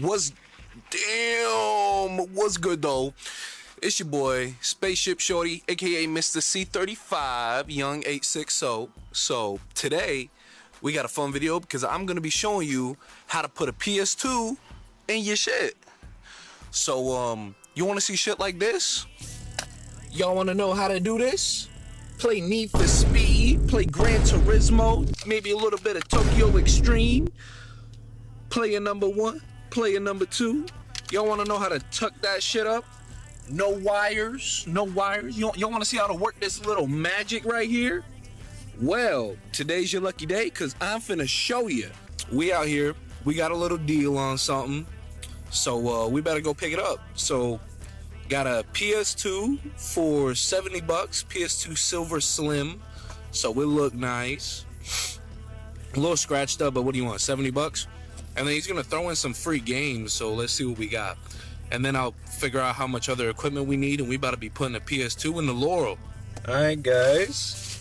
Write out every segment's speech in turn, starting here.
What's good though? It's your boy Spaceship Shorty, aka Mr. C35 Young 860. So today we got a fun video because I'm gonna be showing you how to put a PS2 in your shit. So you want to see shit like this? Y'all want to know how to do this? Play Need for Speed, play Gran Turismo, maybe a little bit of Tokyo Extreme. Player number 1, player number 2. Y'all want to know how to tuck that shit up? No wires, no wires. Y'all want to see how to work this little magic right here? Well, today's your lucky day because I'm finna show you. We out here, we got a little deal on something, so we better go pick it up. So got a PS2 for 70 bucks, PS2 Silver Slim, so it look nice. A little scratched up, but what do you want, 70 bucks? And then he's gonna throw in some free games, so let's see what we got. And then I'll figure out how much other equipment we need, and we about to be putting a PS2 in the Laurel. Alright guys,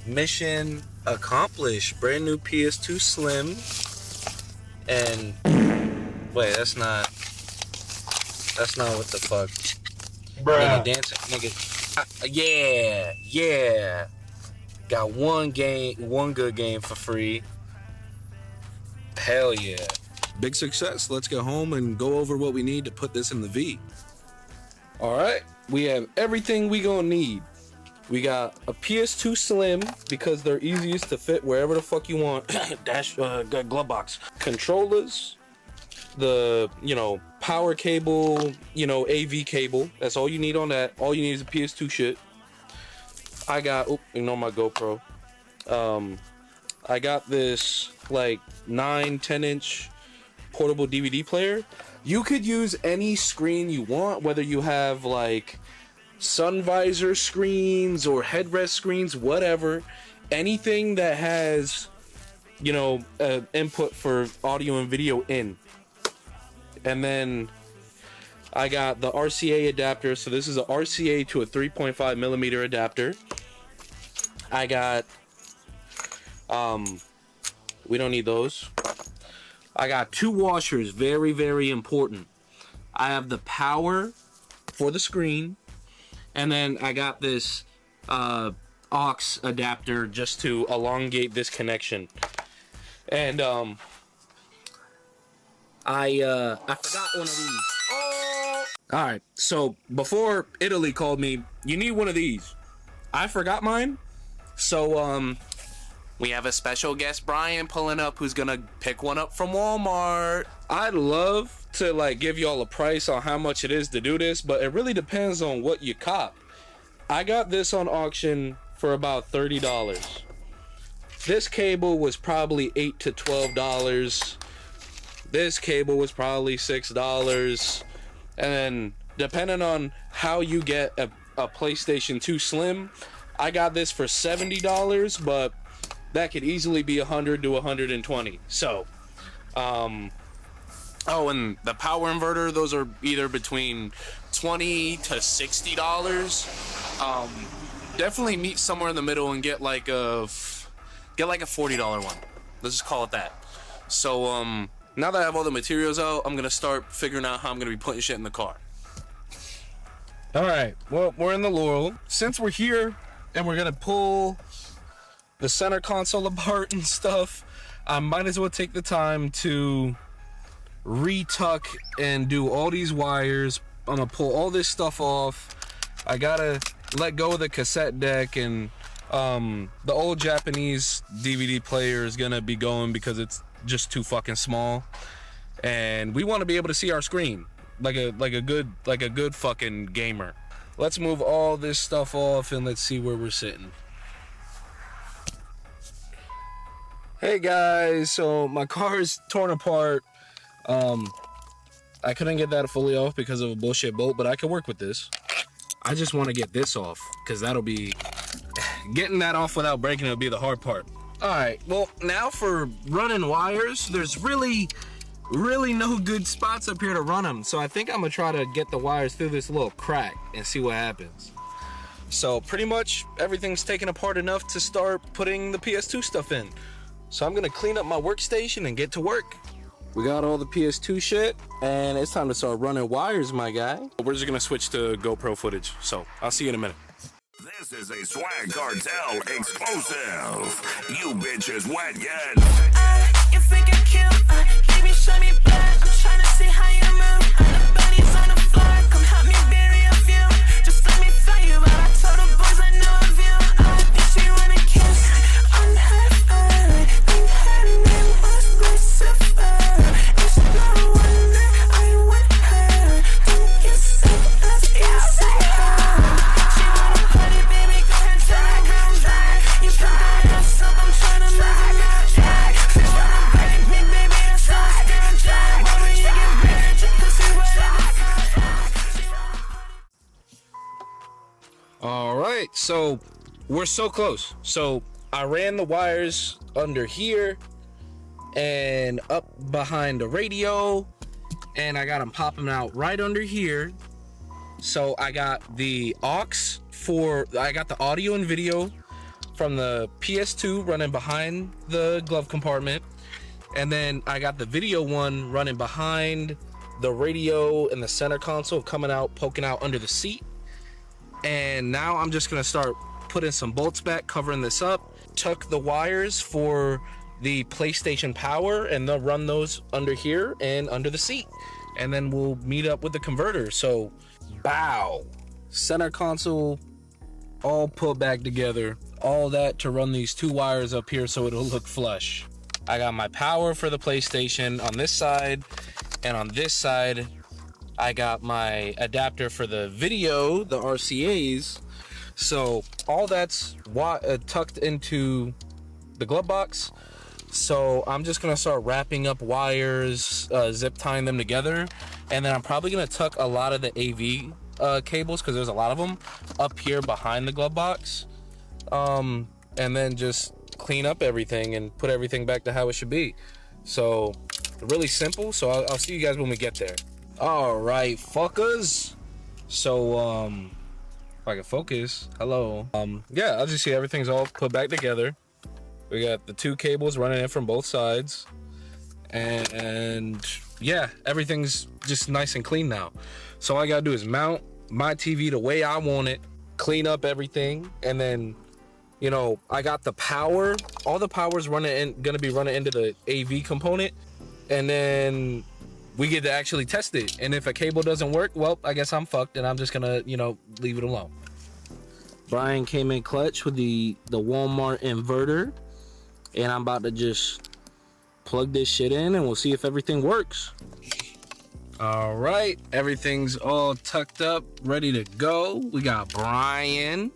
mission accomplished. Brand new PS2 Slim. And wait, that's not what the fuck. Bruh. Nigga dancing, nigga. Yeah. Got one good game for free. Hell yeah. Big success. Let's go home and go over what we need to put this in the V. Alright, we have everything we gonna need. We got a PS2 Slim because they're easiest to fit wherever the fuck you want. Glove box. Controllers, the, power cable, AV cable. That's all you need on that. All you need is a PS2 shit. I got, ignore my GoPro. I got this like 9-10 inch portable DVD player. You could use any screen you want, whether you have like sun visor screens or headrest screens, whatever. Anything that has, input for audio and video in. And then I got the RCA adapter. So this is a RCA to a 3.5 millimeter adapter. I got we don't need those. I got 2 washers, very, very important. I have the power for the screen, and then I got this aux adapter just to elongate this connection. And I forgot one of these. Oh! All right, so before Italy called me, you need one of these. I forgot mine, so we have a special guest, Brian, pulling up, who's gonna pick one up from Walmart. I'd love to give y'all a price on how much it is to do this, but it really depends on what you cop. I got this on auction for about $30. This cable was probably $8 to $12. This cable was probably $6. And then depending on how you get a PlayStation 2 Slim, I got this for $70, but that could easily be $100 to $120. So, and the power inverter, those are either between $20 to $60. Definitely meet somewhere in the middle and get like a $40 one. Let's just call it that. So, now that I have all the materials out, I'm gonna start figuring out how I'm gonna be putting shit in the car. All right. Well, we're in the Laurel. Since we're here and we're gonna pull the center console apart and stuff, I might as well take the time to retuck and do all these wires. I'm gonna pull all this stuff off. I gotta let go of the cassette deck, and the old Japanese DVD player is gonna be going because it's just too fucking small, and we want to be able to see our screen like a good fucking gamer. Let's move all this stuff off and let's see where we're sitting. Hey guys, so my car is torn apart. I couldn't get that fully off because of a bullshit bolt, but I can work with this. I just want to get this off because that'll be getting that off without breaking it will be the hard part. All right, well, now for running wires, there's really no good spots up here to run them. So I think I'm gonna try to get the wires through this little crack and see what happens. So pretty much everything's taken apart enough to start putting the PS2 stuff in. So I'm gonna clean up my workstation and get to work. We got all the PS2 shit, and it's time to start running wires, my guy. We're just gonna switch to GoPro footage, so I'll see you in a minute. This is a Swag Cartel exclusive. You bitches wet yet? You think I kill? Baby, show me blood. I'm trying to see how you move. The bunnies on the floor. Come help me bury a few. Just let me tell you, but I told the boys I know of you. If she wanna kiss on her foot, think her name was Lucifer. It's no wonder I want her. Don't you say us, you say her. She wanna party, baby, go ahead, turn that ground back. You put that ass up, I'm trying to move it now, Jack. She wanna break me, baby, that's so scared, Jack. But when you get married, your pussy whatever. All right, so we're so close. So I ran the wires under here and up behind the radio, and I got them popping out right under here. So I got the aux I got the audio and video from the PS2 running behind the glove compartment, and then I got the video one running behind the radio and the center console, coming out, poking out under the seat. And now I'm just gonna start putting some bolts back, covering this up, tuck the wires for the PlayStation power, and they'll run those under here and under the seat, and then we'll meet up with the converter. So bow, center console all put back together, all that to run these two wires up here so it'll look flush. I got my power for the PlayStation on this side, and on this side I got my adapter for the video, the RCAs. So all that's tucked into the glove box. So I'm just gonna start wrapping up wires, zip tying them together, and then I'm probably gonna tuck a lot of the AV cables, because there's a lot of them up here behind the glove box, and then just clean up everything and put everything back to how it should be. So really simple. So I'll see you guys when we get there. All right, fuckers. So if I can focus, hello. Yeah, I'll just see everything's all put back together. We got the two cables running in from both sides, and yeah, everything's just nice and clean now. So all I gotta do is mount my TV the way I want it, clean up everything, and then, you know, I got the power. All the power's gonna be running into the AV component, and then we get to actually test it. And if a cable doesn't work, well, I guess I'm fucked, and I'm just gonna, you know, leave it alone. Brian came in clutch with the Walmart inverter, and I'm about to just plug this shit in, and we'll see if everything works. All right, everything's all tucked up, ready to go. We got Brian.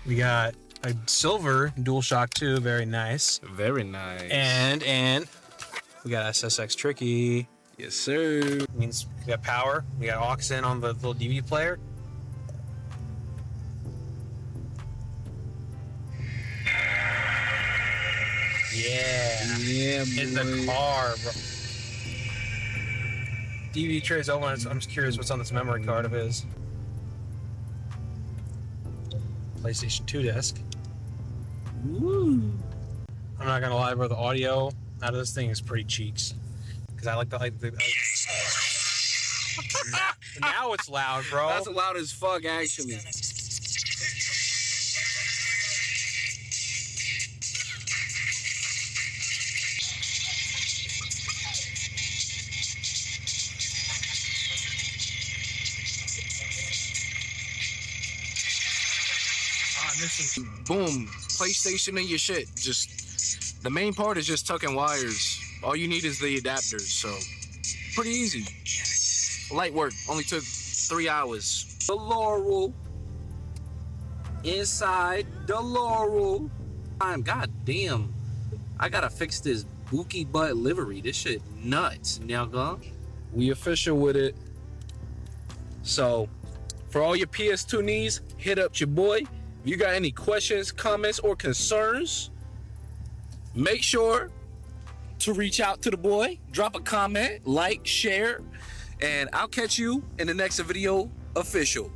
We got a silver DualShock 2, very nice. Very nice. And we got SSX Tricky. Yes, sir. Means we got power. We got aux in on the little DVD player. Yeah. Yeah, boy. In the car, bro. DVD tray's open. I'm just curious what's on this memory card of his. PlayStation 2 disc. Woo. I'm not gonna lie, bro. The audio out of this thing is pretty cheeks. Because I like the now it's loud, bro. That's loud as fuck, actually. Boom, PlayStation and your shit. Just the main part is just tucking wires. All you need is the adapters, so pretty easy. Light work, only took 3 hours. The Laurel. Inside the Laurel. God damn. I gotta fix this bookie butt livery. This shit nuts, nigga. We official with it. So, for all your PS2 needs, hit up your boy. If you got any questions, comments, or concerns, make sure to reach out to the boy. Drop a comment, like, share, and I'll catch you in the next video official.